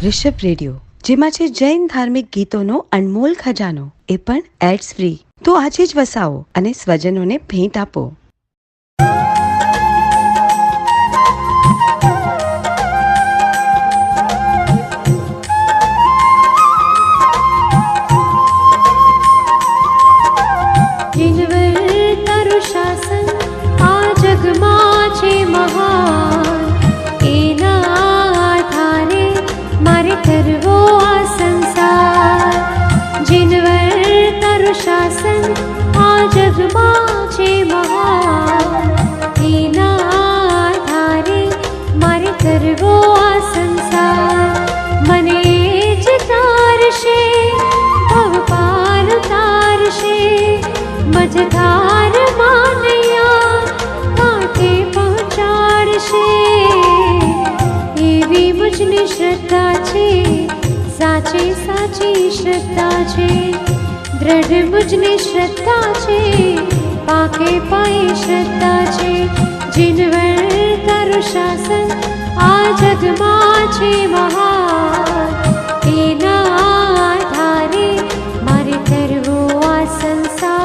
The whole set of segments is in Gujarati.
ઋષભ રેડિયો, જેમાં છે જૈન ધાર્મિક ગીતોનો અનમોલ ખજાનો, એ પણ એડ્સ ફ્રી. તો આજે જ વસાવો અને સ્વજનોને ભેટ આપો. મજધાર માનૈયા કાંઠે પહોંચાડશે, એવી મુજની શ્રદ્ધા છે, સાચી સાચી શ્રદ્ધા છે, દ્રઢ મુજની શ્રદ્ધા છે, પાકે પાયે શ્રદ્ધા છે. જીનવર તારું શાસન આ જગમાં છે મહાન, એના આધારે મારે કરવો આ સંસાર.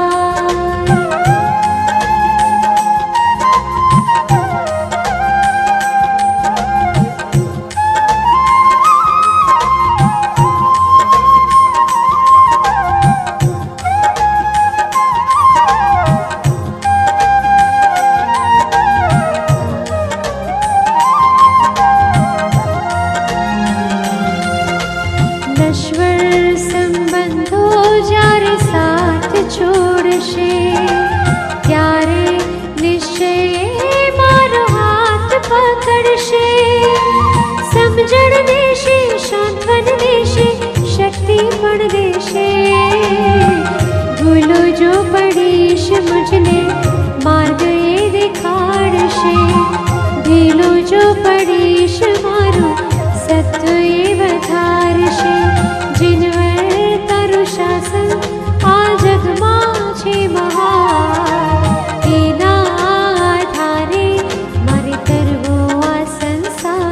સમજણ દેશે, શાંતવન દેશે, શક્તિ પણ દેશે. ભૂલો જો પડીશ મુજને માર્ગ એ દેખાડશે, ઢીલો જો પડીશ મારું સત્વ એ વધારશે. જીનવર તારું શાસન આ જગમાં છે મહાન, એના આધારે મારે કરવો આ સંસાર.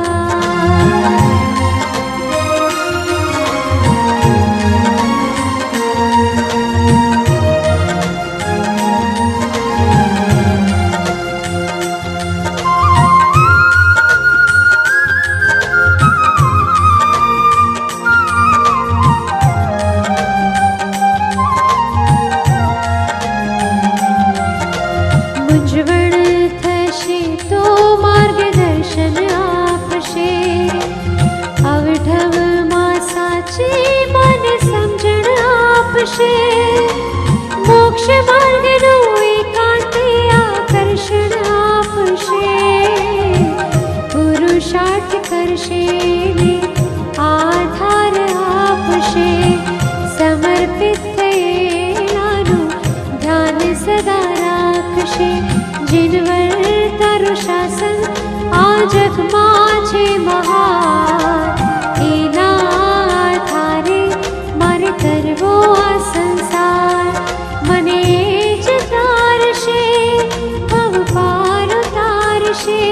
મોક્ષ માર્ગનું એકાંતે આકર્ષણ આપશે, પુરુષાર્થ કરશે ને આધાર આપશે. સમર્પિત થયેલાનું ધ્યાન સદા રાખશે. જીનવર તારું શાસન આ જગમાં છે મહાન, એના આધારે મારે કરવો આ સંસાર. મને જ તારશે, ભવ પાર તારશે,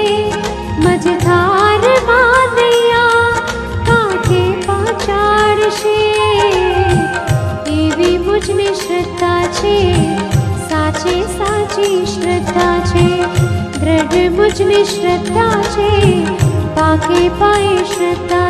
મજધાર માનૈયા કાંઠે પહોંચાડશે. એવી મુજની શ્રદ્ધા છે, સાચી સાચી શ્રદ્ધા છે, દ્રઢ મુજની શ્રદ્ધા છે, પાકે પાયે શ્રદ્ધા